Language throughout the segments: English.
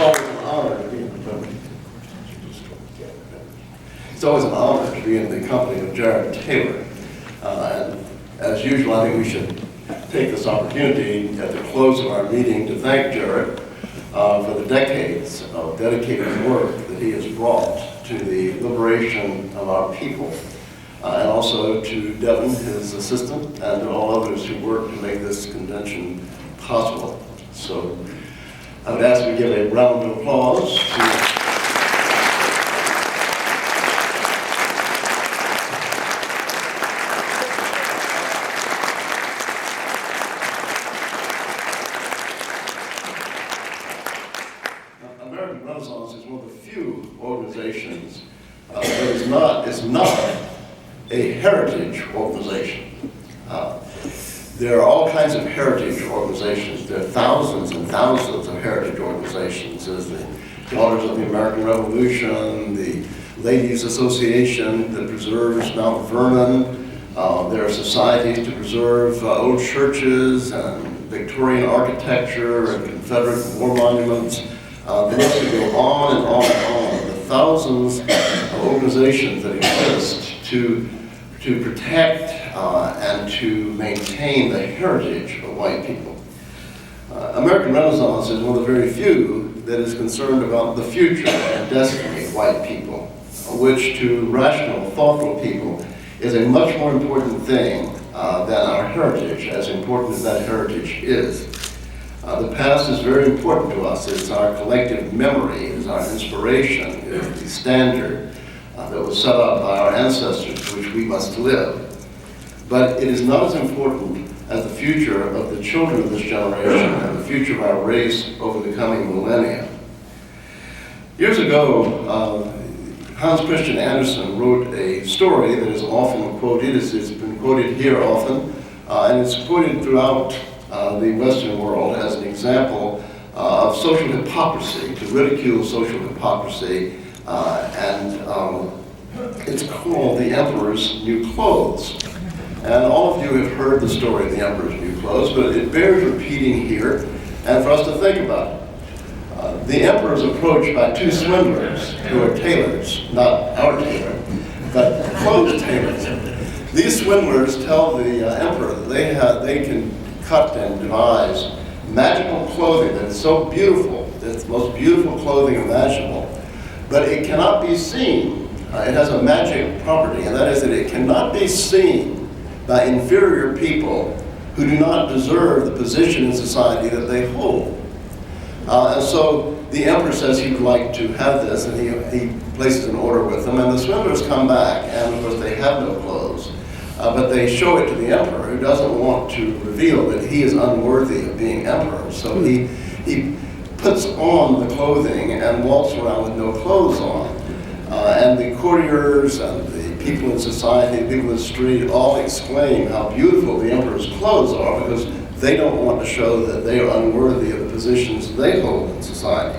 always an honor to be in the company. It's always an honor to be in the company of Jared Taylor. And as usual, I think we should take this opportunity at the close of our meeting to thank Jared for the decades of dedicated work that he has brought to the liberation of our people, and also to Devin, his assistant, and to all others who worked to make this convention possible. So I would ask you to give a round of applause to American Renaissance is one of the few organizations that is not a heritage organization. There are all kinds of heritage organizations. There are thousands and thousands of heritage organizations. There's the Daughters of the American Revolution, the Ladies Association that preserves Mount Vernon. There are societies to preserve old churches and Victorian architecture and Confederate war monuments. The list could go on and on and on. The thousands of organizations that exist to protect and to maintain the heritage of white people. American Renaissance is one of the very few that is concerned about the future and destiny of white people, which to rational, thoughtful people is a much more important thing than our heritage, as important as that heritage is. The past is very important to us. It's our collective memory, it's our inspiration, it's the standard that was set up by our ancestors, which we must live. But it is not as important as the future of the children of this generation and the future of our race over the coming millennia. Years ago, Hans Christian Andersen wrote a story that is often quoted. It's been quoted here often, and it's quoted throughout the Western world as an example of social hypocrisy, to ridicule social hypocrisy, and it's called The Emperor's New Clothes. And all of you have heard the story of the Emperor's New Clothes, but it bears repeating here and for us to think about it. The Emperor is approached by two swindlers who are tailors, not our tailor, but clothes tailors. These swindlers tell the Emperor that they can cut and devise magical clothing that is so beautiful, it's the most beautiful clothing imaginable, but it cannot be seen. It has a magic property, and that is that it cannot be seen by inferior people who do not deserve the position in society that they hold. And so the Emperor says he would like to have this, and he places an order with them, and the swindlers come back, and of course they have no clothes. But they show it to the Emperor, who doesn't want to reveal that he is unworthy of being Emperor. So he puts on the clothing and walks around with no clothes on. And the courtiers and the people in society, the people in the street, all exclaim how beautiful the Emperor's clothes are, because they don't want to show that they are unworthy of the positions they hold in society.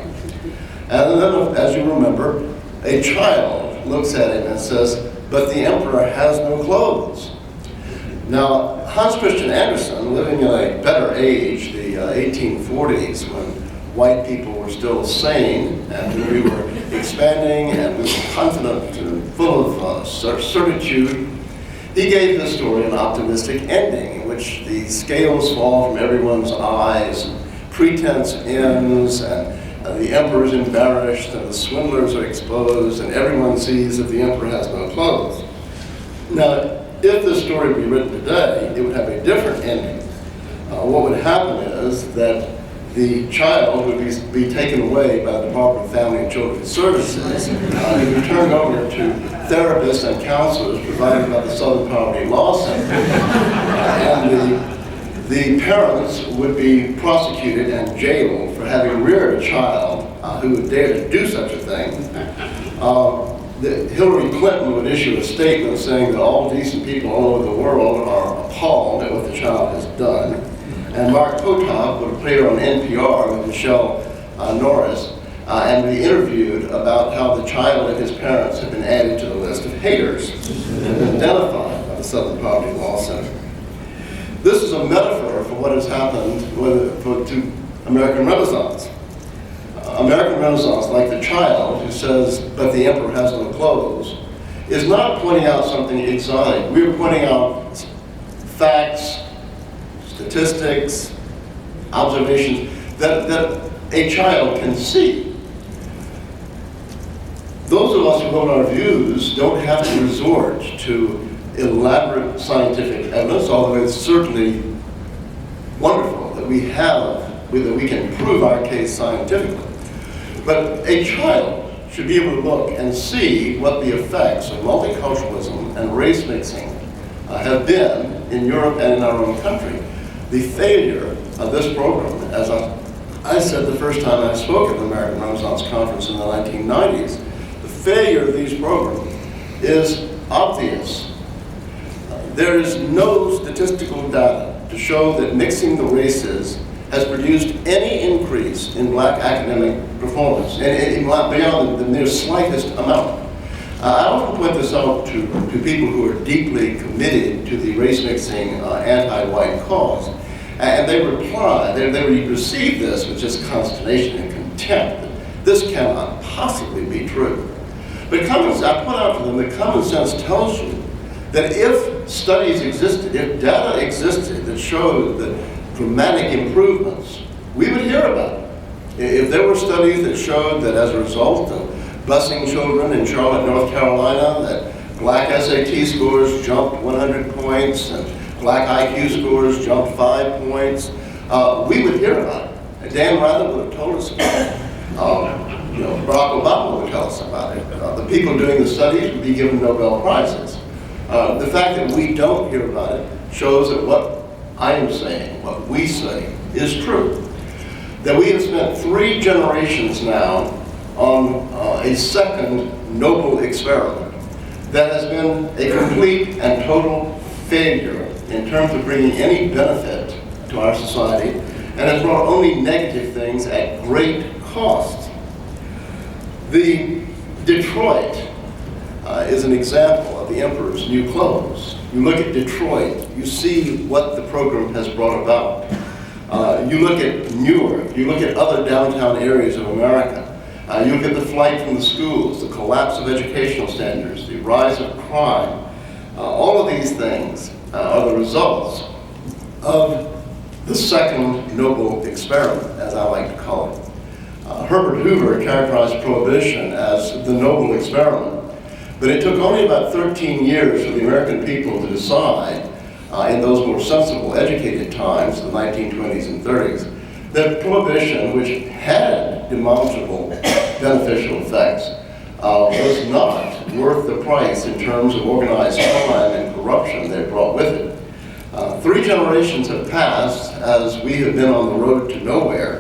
And then, as you remember, a child looks at him and says, "But the Emperor has no clothes." Now, Hans Christian Andersen, living in a better age, the 1840s, when white people were still sane and we were expanding and we were confident and full of certitude, he gave this story an optimistic ending in which the scales fall from everyone's eyes, and pretense ends, and the Emperor is embarrassed, and the swindlers are exposed, and everyone sees that the Emperor has no clothes. Now, if this story were written today, it would have a different ending. What would happen is that the child would be taken away by the Department of Family and Children's Services. He would be turned over to therapists and counselors provided by the Southern Poverty Law Center. And the parents would be prosecuted and jailed for having reared a child who would dare to do such a thing. Hillary Clinton would issue a statement saying that all decent people all over the world are appalled at what the child has done. And Mark Potok would appear on NPR with Michelle Norris and be interviewed about how the child and his parents have been added to the list of haters and been identified by the Southern Poverty Law Center. This is a metaphor for what has happened to American Renaissance. American Renaissance, like the child who says, but the emperor has no clothes, is not pointing out something exotic. We're pointing out facts, statistics, observations that a child can see. Those of us who hold our views don't have to resort to elaborate scientific evidence, although it's certainly wonderful that we can prove our case scientifically. But a child should be able to look and see what the effects of multiculturalism and race mixing have been in Europe and in our own country. The failure of this program, as I said the first time I spoke at the American Renaissance Conference in the 1990s, the failure of these programs is obvious. There is no statistical data to show that mixing the races has produced any increase in black academic performance, and beyond the mere slightest amount. I often point this out to people who are deeply committed to the race-mixing anti-white cause, and they reply, they receive this with just consternation and contempt. This cannot possibly be true. But I point out to them that common sense tells you that if studies existed, if data existed that showed that dramatic improvements, we would hear about it. If there were studies that showed that as a result of busing children in Charlotte, North Carolina, that black SAT scores jumped 100 points and black IQ scores jumped 5 points, we would hear about it. Dan Rather would have told us about it. Barack Obama would tell us about it. The people doing the studies would be given Nobel Prizes. The fact that we don't hear about it shows that what I am saying, what we say, is true. That we have spent 3 generations now on a second noble experiment that has been a complete and total failure in terms of bringing any benefit to our society, and has brought only negative things at great cost. The Detroit is an example of the emperor's new clothes. You look at Detroit, you see what the program has brought about. You look at Newark, you look at other downtown areas of America. You look at the flight from the schools, the collapse of educational standards, the rise of crime. All of these things are the results of the second noble experiment, as I like to call it. Herbert Hoover characterized Prohibition as the noble experiment, but it took only about 13 years for the American people to decide, in those more sensible, educated times, the 1920s and 30s, that Prohibition, which had demonstrable beneficial effects, was not worth the price in terms of organized crime and corruption that it brought with it. 3 generations have passed as we have been on the road to nowhere.